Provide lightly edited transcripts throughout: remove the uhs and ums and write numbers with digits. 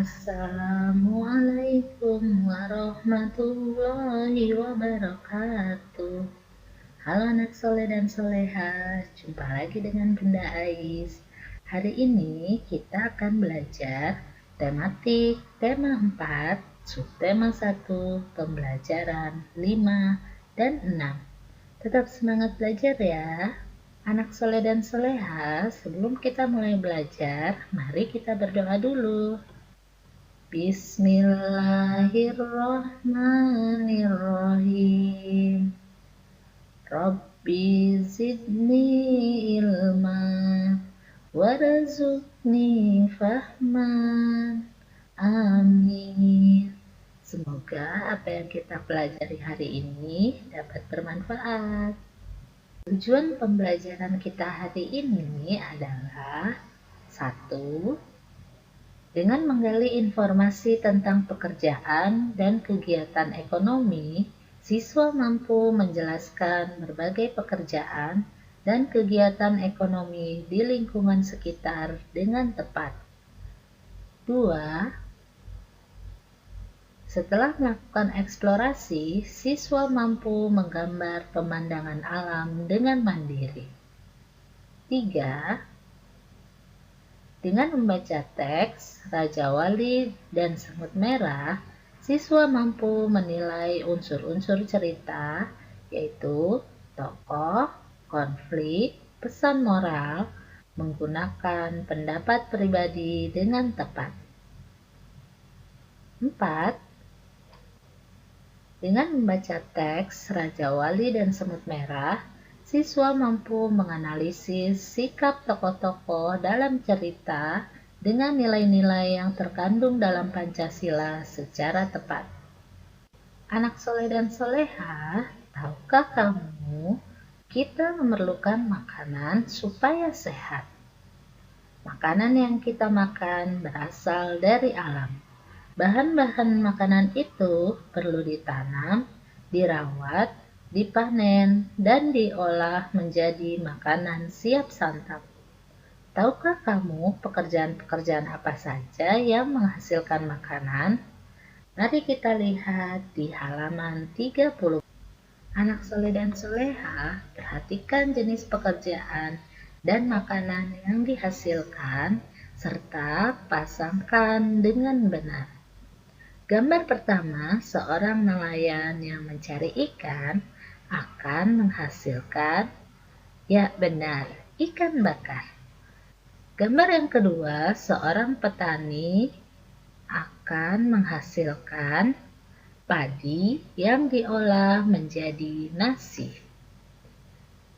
Assalamualaikum warahmatullahi wabarakatuh. Halo anak soleh dan soleha, jumpa lagi dengan Bunda Ais. Hari ini kita akan belajar tematik tema 4, subtema 1, pembelajaran 5 dan 6. Tetap semangat belajar ya. Anak soleh dan soleha, sebelum kita mulai belajar, mari kita berdoa dulu. Bismillahirrahmanirrahim. Rabbi zidni ilma warzuqni fahman. Amin. Semoga apa yang kita pelajari hari ini dapat bermanfaat. Tujuan pembelajaran kita hari ini adalah 1. Dengan menggali informasi tentang pekerjaan dan kegiatan ekonomi, siswa mampu menjelaskan berbagai pekerjaan dan kegiatan ekonomi di lingkungan sekitar dengan tepat. 2. Setelah melakukan eksplorasi, siswa mampu menggambar pemandangan alam dengan mandiri. 3. Dengan membaca teks, Raja Wali dan Semut Merah, siswa mampu menilai unsur-unsur cerita, yaitu tokoh, konflik, pesan moral, menggunakan pendapat pribadi dengan tepat. 4. Dengan membaca teks Raja Wali dan Semut Merah, siswa mampu menganalisis sikap tokoh-tokoh dalam cerita dengan nilai-nilai yang terkandung dalam Pancasila secara tepat. Anak soleh dan soleha, tahukah kamu, kita memerlukan makanan supaya sehat. Makanan yang kita makan berasal dari alam. Bahan-bahan makanan itu perlu ditanam, dirawat, dipanen, dan diolah menjadi makanan siap santap. Tahukah kamu pekerjaan-pekerjaan apa saja yang menghasilkan makanan? Mari kita lihat di halaman 30. Anak soleh dan soleha, perhatikan jenis pekerjaan dan makanan yang dihasilkan, serta pasangkan dengan benar. Gambar pertama, seorang nelayan yang mencari ikan akan menghasilkan, ya benar, ikan bakar. Gambar yang kedua, seorang petani akan menghasilkan padi yang diolah menjadi nasi.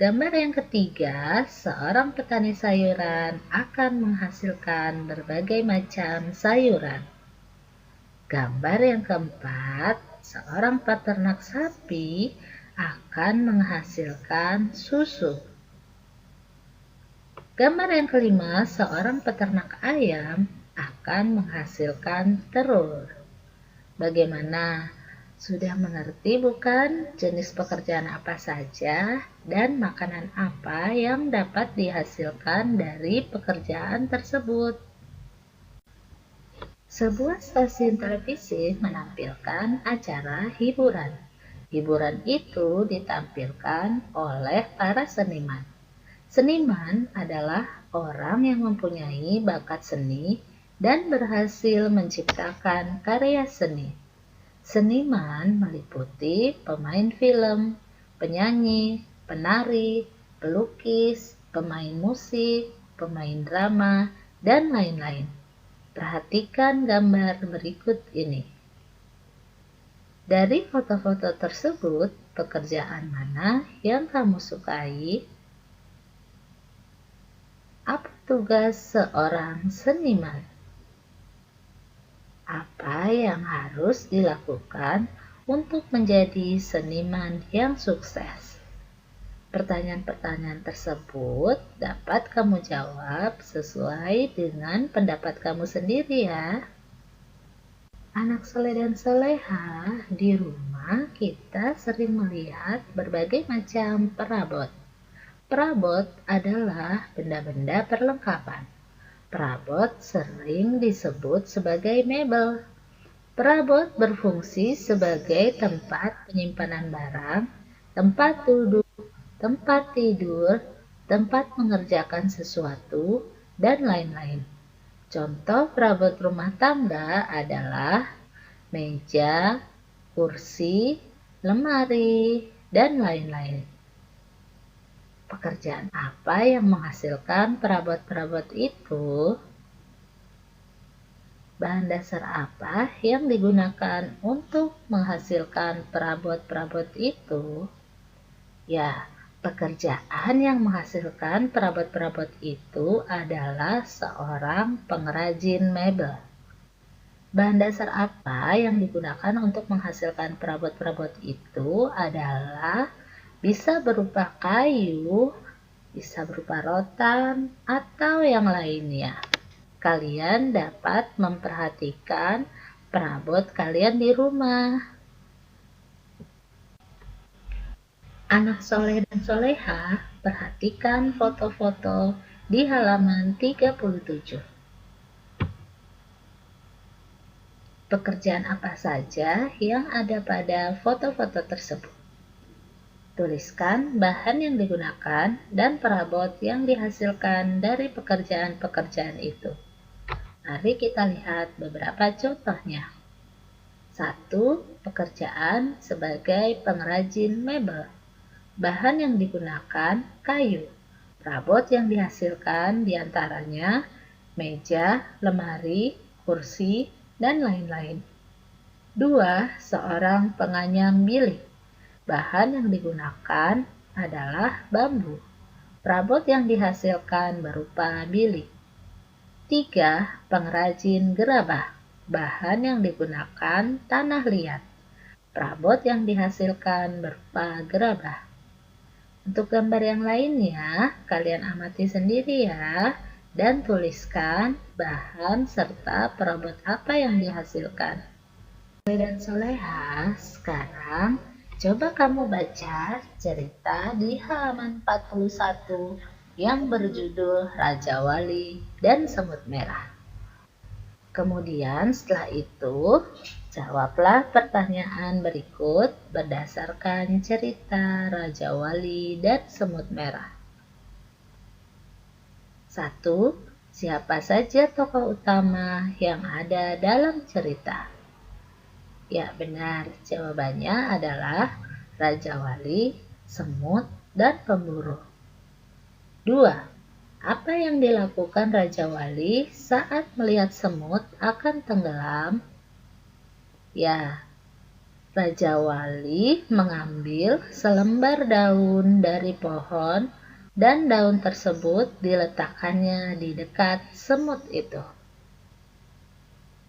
Gambar yang ketiga, seorang petani sayuran akan menghasilkan berbagai macam sayuran. Gambar yang keempat, seorang peternak sapi akan menghasilkan susu. Gambar yang kelima, seorang peternak ayam akan menghasilkan telur. Bagaimana? Sudah mengerti bukan jenis pekerjaan apa saja dan makanan apa yang dapat dihasilkan dari pekerjaan tersebut? Sebuah stasiun televisi menampilkan acara hiburan. Hiburan itu ditampilkan oleh para seniman. Seniman adalah orang yang mempunyai bakat seni dan berhasil menciptakan karya seni. Seniman meliputi pemain film, penyanyi, penari, pelukis, pemain musik, pemain drama, dan lain-lain. Perhatikan gambar berikut ini. Dari foto-foto tersebut, pekerjaan mana yang kamu sukai? Apa tugas seorang seniman? Apa yang harus dilakukan untuk menjadi seniman yang sukses? Pertanyaan-pertanyaan tersebut dapat kamu jawab sesuai dengan pendapat kamu sendiri ya. Anak soleh dan soleha, di rumah kita sering melihat berbagai macam perabot. Perabot adalah benda-benda perlengkapan. Perabot sering disebut sebagai mebel. Perabot berfungsi sebagai tempat penyimpanan barang, tempat duduk, tempat tidur, tempat mengerjakan sesuatu, dan lain-lain. Contoh perabot rumah tangga adalah meja, kursi, lemari, dan lain-lain. Pekerjaan apa yang menghasilkan perabot-perabot itu? Bahan dasar apa yang digunakan untuk menghasilkan perabot-perabot itu? Ya, pekerjaan yang menghasilkan perabot-perabot itu adalah seorang pengrajin mebel. Bahan dasar apa yang digunakan untuk menghasilkan perabot-perabot itu adalah bisa berupa kayu, bisa berupa rotan, atau yang lainnya. Kalian dapat memperhatikan perabot kalian di rumah. Anak soleh dan soleha, perhatikan foto-foto di halaman 37. Pekerjaan apa saja yang ada pada foto-foto tersebut? Tuliskan bahan yang digunakan dan perabot yang dihasilkan dari pekerjaan-pekerjaan itu. Mari kita lihat beberapa contohnya. 1. Pekerjaan sebagai pengrajin mebel. Bahan yang digunakan kayu. Perabot yang dihasilkan diantaranya meja, lemari, kursi, dan lain-lain. 2. Seorang penganyam bilik. Bahan yang digunakan adalah bambu. Perabot yang dihasilkan berupa bilik. 3. Pengrajin gerabah. Bahan yang digunakan tanah liat. Perabot yang dihasilkan berupa gerabah. Untuk gambar yang lainnya, kalian amati sendiri ya, dan tuliskan bahan serta perabot apa yang dihasilkan. Soleh dan soleha, sekarang coba kamu baca cerita di halaman 41 yang berjudul Raja Wali dan Semut Merah. Kemudian setelah itu, jawablah pertanyaan berikut berdasarkan cerita Raja Wali dan Semut Merah. 1. Siapa saja tokoh utama yang ada dalam cerita? Ya, benar. Jawabannya adalah Raja Wali, Semut, dan Pemburu. 2. Apa yang dilakukan Raja Wali saat melihat semut akan tenggelam? Ya, Raja Wali mengambil selembar daun dari pohon dan daun tersebut diletakkannya di dekat semut itu.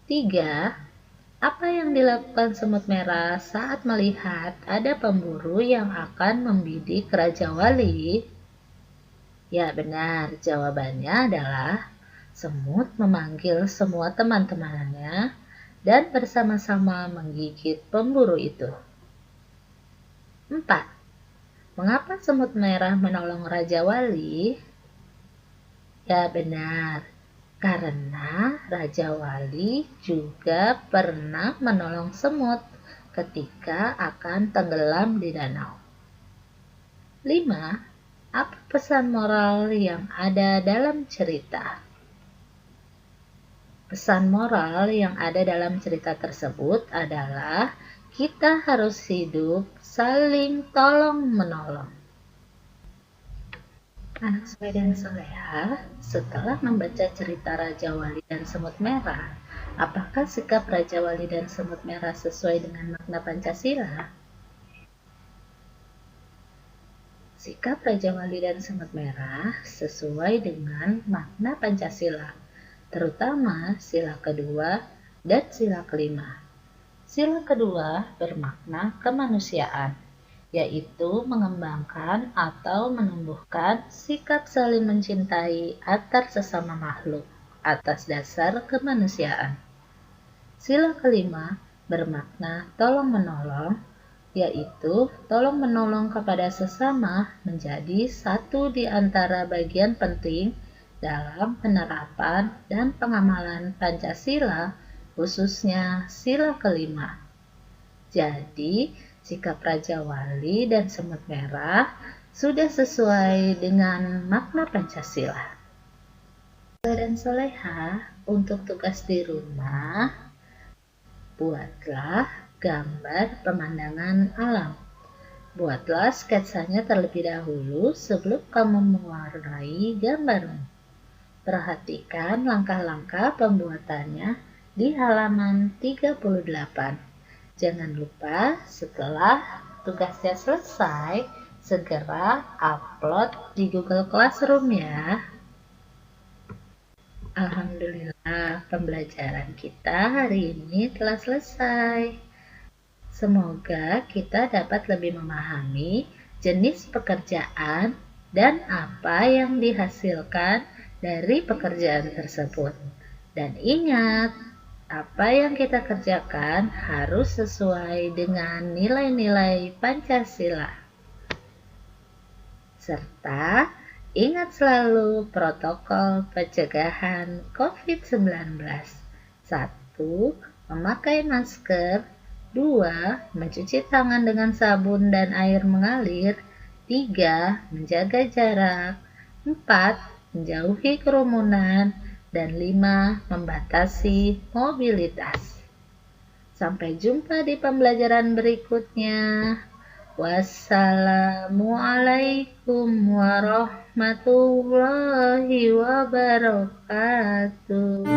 3. Apa yang dilakukan semut merah saat melihat ada pemburu yang akan membidik Raja Wali? Ya, benar. Jawabannya adalah semut memanggil semua teman-temannya dan bersama-sama menggigit pemburu itu. 4. Mengapa semut merah menolong Raja Wali? Ya, benar. Karena Raja Wali juga pernah menolong semut ketika akan tenggelam di danau. 5. Apa pesan moral yang ada dalam cerita? Pesan moral yang ada dalam cerita tersebut adalah kita harus hidup saling tolong-menolong. Anak soleh dan soleha, setelah membaca cerita Raja Wali dan Semut Merah, apakah sikap Raja Wali dan Semut Merah sesuai dengan makna Pancasila? Sikap Raja Wali dan Semut Merah sesuai dengan makna Pancasila, terutama sila kedua dan sila kelima. Sila kedua bermakna kemanusiaan, yaitu mengembangkan atau menumbuhkan sikap saling mencintai antar sesama makhluk atas dasar kemanusiaan. Sila kelima bermakna tolong-menolong, yaitu tolong-menolong kepada sesama menjadi satu di antara bagian penting dalam penerapan dan pengamalan Pancasila, khususnya sila kelima. Jadi, sikap Raja Wali dan Semut Merah sudah sesuai dengan makna Pancasila. Dan soleha, untuk tugas di rumah, buatlah gambar pemandangan alam. Buatlah sketsanya terlebih dahulu sebelum kamu mewarnai gambarmu. Perhatikan langkah-langkah pembuatannya di halaman 38. Jangan lupa setelah tugasnya selesai, segera upload di Google Classroom ya. Alhamdulillah, pembelajaran kita hari ini telah selesai. Semoga kita dapat lebih memahami jenis pekerjaan dan apa yang dihasilkan dari pekerjaan tersebut. Dan ingat, apa yang kita kerjakan harus sesuai dengan nilai-nilai Pancasila. Serta ingat selalu protokol pencegahan COVID-19. 1. Memakai masker. 2. Mencuci tangan dengan sabun dan air mengalir. 3. Menjaga jarak. 4. Menjauhi kerumunan. Dan 5. Membatasi mobilitas. Sampai jumpa di pembelajaran berikutnya. Wassalamualaikum warahmatullahi wabarakatuh.